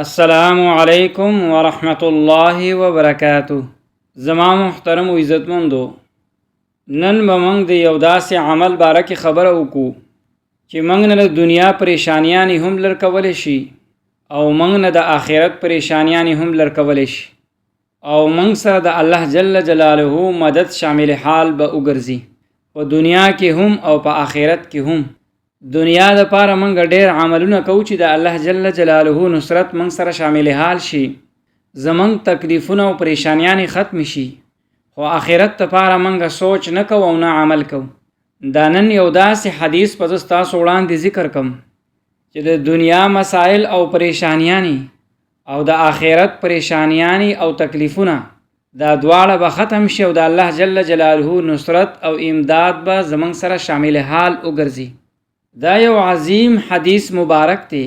السلام علیکم ورحمۃ اللہ وبرکاتہ. زما محترم و عزتمندو، نن به موږ د یو داسې عمل باره کې خبره وکړو چې موږ نه د دنیا پریشانیانې هم لر کولی شي او موږ نه د آخرت پریشانیانې هم لر کولی شي او موږ سره د الله جل جلاله مدد شامل حال به وګرځي په دنیا کې هم او په آخرت کې هم. دنیا د پاره موږ ډېر عملونه کوو چې د الله جل جلاله نصرت موږ سره شامل حال شي، زموږ تکلیفونه او پریشانیانې ختم شي، خو آخرت لپاره موږ سوچ نه کوو او نه عمل کوو. دا نن یو داسې حدیث په زه ستاسو وړاندې ذکر کوم چې د دنیا مسائل او پریشانیانې او د آخرت پریشانیانې او تکلیفونه دا دواړه به ختم شي او د الله جل جلاله نصرت او امداد به زموږ سره شامل حال وګرځي. دا یو عظیم حدیث مبارک دی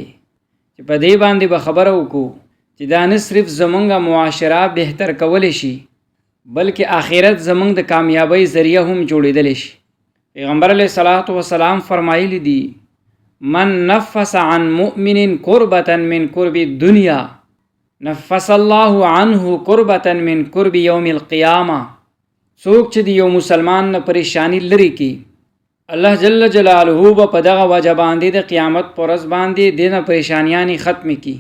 چې په دې باندې به خبره وکړو چې دا نه صرف زمونږ معاشره بهتر کولی شي بلکې آخرت زمونږ د کامیابی ذریعہ هم جوړېدلی شي. پیغمبر علیه الصلاة والسلام فرمایلی دي: من نفس عن مؤمن کربة من کرب الدنیا نفس الله عنه کربة من کرب یوم القیامه. څوک چې د یو مسلمان نه پریشانی لري کی، الله جل جلاله به په دغه وجه باندې د قیامت پر ورځ باندې دینه پریشانیانې ختم کی.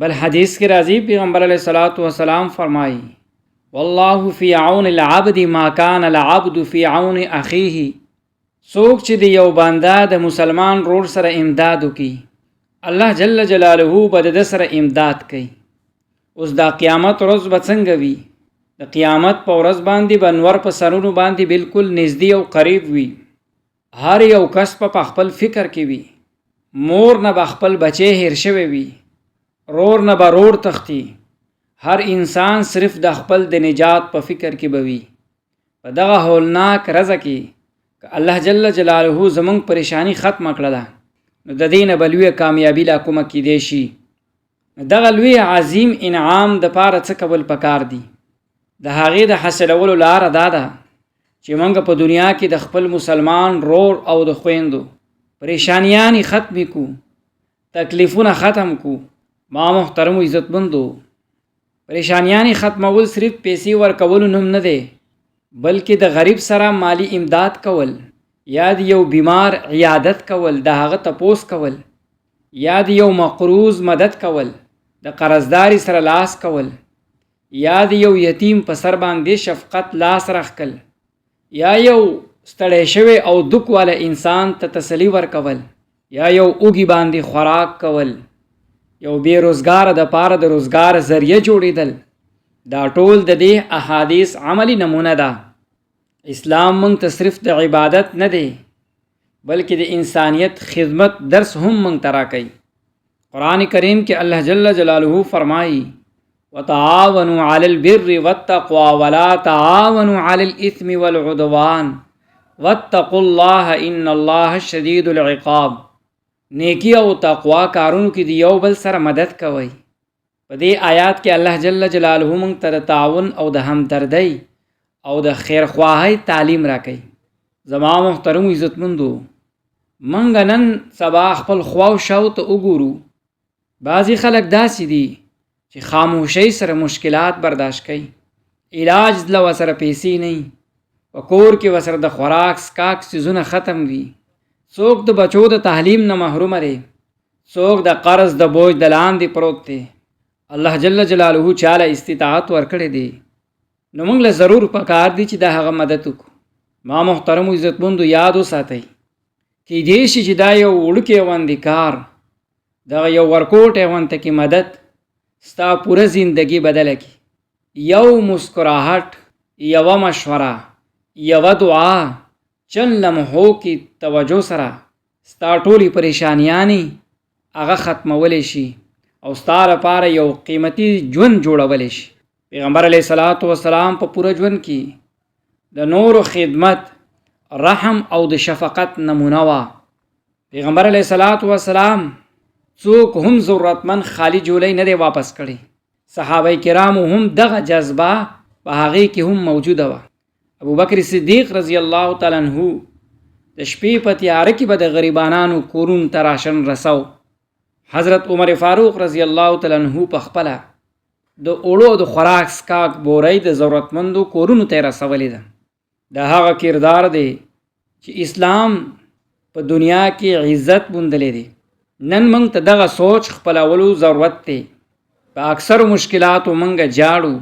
بل حدیث کې راځي، پیغمبر علیه الصلاة والسلام فرمایي: والله فی عون العبد ما کان العبد فی عون اخیه. څوک چې د یو بنده د مسلمان رور سره امداد وکي، الله جل جلاله به د سره امداد کوي. اوس دا قیامت ورځ به څنګه وي؟ د قیامت په ورځ باندې به نور په سرونو باندې بالکل نږدې او قریب وي. هر یو کس په خپل فکر کې وي. مور نه به خپل بچی هیر شوی وي، رور نه به رور تختی. هر انسان صرف د خپل د نجات په فکر کې به وي. په دغه هولناک ورځ کې که الله جل جلاله زمونږ پریشانی ختم کړله نو د دې نه به لویه کامیابي لا کومه کیدی شي. دغه لوی عظیم انعام د پاره څه کول پکار دي؟ د هغې د حاصلولو لاره دا ده چې موږ په دنیا کې د خپل مسلمان رور او د خویندو پریشانیانې ختم کو، تکلیفونه ختم کو. ما محترم و عزتمندو، پریشانیانې ختمول صرف پیسې ورکولو نوم نه دی، بلکې د غریب سره مالی امداد کول، یا د یو بیمار عیادت کول، د هغه تپوس کول، یا د یو مقروض مدد کول، د قرضداري سره لاس کول، یا د یو یتیم په سر باندې شفقت لاس راخکل، یا یو ستړی شوی او دک والا انسان ته تسلی ورکول، یا یو اوږي باندې خوراک کول، یو بے روزګار د پاره د روزګار ذریعہ جوړېدل. دا ټول د دې احادیث عملی نمونه ده. اسلام موږ ته صرف د عبادت نه دی بلکې د انسانیت خدمت درس هم موږ ته راکوي. قرآن کریم کې الله جل جلاله فرمایي: وتعاونوا علی البر والتقوى ولا تعاونوا علی الاثم والعدوان واتقوا الله ان الله شدید العقاب. نیکی او تقوا کارونو کې د یو بل سره مدد کوي. په دې آیات کې الله جل جلاله موږ ته د تعاون او د همدردۍ او د خیرخواهۍ تعلیم راکوي. زما محترم عزتمندو، موږ نن سبا خپل خوا او شاو ته وګورو. بعضې خلک داسې دي چې خاموشۍ سره مشکلات برداشت کوي. علاج له ورسره پیسې نه وي، په کور کې ورسره د خوراک سکاک څیزونه ختم وي. څوک د بچو د تعلیم نه محروم دی، څوک د قرض د بوج د لاندې پروت دی. الله جل جلاله چاله استطاعت ورکړی دی، نو موږ له ضرور پکار دی چې د هغه مدد وکړو. ما محترم و عزتمندو، یاد وساتئ کیدای شي چې دا یو وړوکی غوندې کار، دغه یو ورکوټی غونته کې مدد ستا پوره زندگی بدله کی. یو مسکراہٹ، یو مشوره، یو دعا، چند لمحو کی توجه سره ستا ټولې پریشانیانې هغه ختمولی شي او ستا لپاره یو قیمتي ژوند جوړولی شي. پیغمبر علیه الصلاة والسلام په پوره ژوند کې د نورو خدمت، رحم او د شفقت نمونه وه. پیغمبر علیه الصلاة والسلام څوک هم ضرورتمند خالی جولی نه دی واپس کړي. صحابه کرامو هم دغه جذبه په هغې کې هم موجوده وه. ابو بکر صدیق رضی الله تعالی عنہ د شپې په تیاره کې به د غریبانانو کورونو ته راشن رسو. حضرت عمر فاروق رضی الله تعالی عنہ په خپله د اوړو د خوراک سکاک بورۍ د ضرورتمندو کورونو ته رسولې ده. دا هغه کردار دی چې اسلام په دنیا کې عزت موندلی دی. نن موږ ته دغه سوچ خپلولو ضرورت دی. په اکثرو مشکلاتو موږ جاړو،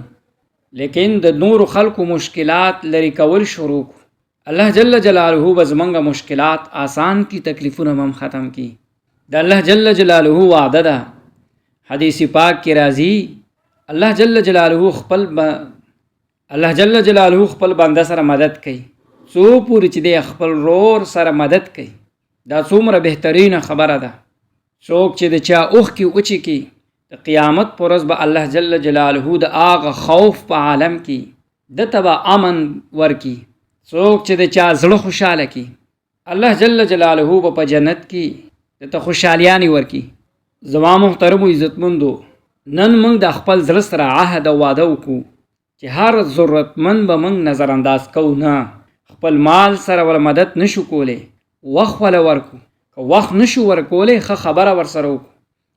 لیکن د نورو خلکو مشکلات لري کول شروع کو. الله جل جلاله به زموږ مشکلات آسان کی، تکلیفونه هم ختم کی. د الله جل جلاله وعده ده، حدیث پاک کې راځي الله جل جلاله خپل بنده سره مدد کوي څو پورې چې د خپل رور سره مدد کوي. دا څومره بهترینه خبره ده. څوک چې د چا اوخ کې اوچی کی، د قیامت پر ورځ به الله جل جلاله د هغه خوف په عالم کې د تبا امن ورکی. څوک چې د چا زړه خوشاله کی، الله جل جلاله په جنت کې د ته خوشالیانی ورکی. زما محترم و عزتمندو، نن موږ د خپل زړه سره عهد او وعده وکړو چې هر ضرورتمند به موږ نظر انداز کوو نه. خپل مال سره ول مدد نشو کولی، وخت ول ورکو. که وخت نشو ورکولی ښه خبره ورسره وکړو.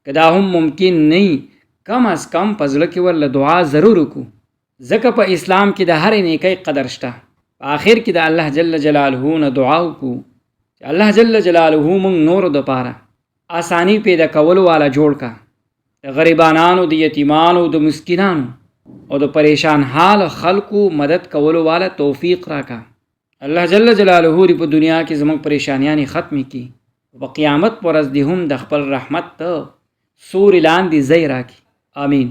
که دا هم ممکن نه، کم از کم په زړه کې ورله دعا ضرور وکړو، ځکه په اسلام کې د هرې نیکۍ قدر شته. په آخر کې د الله جل جلاله نه دعا وکړو چې الله جل جلاله موږ نورو دپاره آسانی پیدا کولو والا جوړ کا. د غریبانانو، د یتیمانو، د مسکینانو او د پریشان حال خلکو مدد کولو والا توفیق راکا. الله جل جلاله په دنیا کې زموږ پریشانیانی ختم کی. په قیامت پر ورځ دې هم د خپل رحمت ته سوري لاندې ځای راکړي. آمین.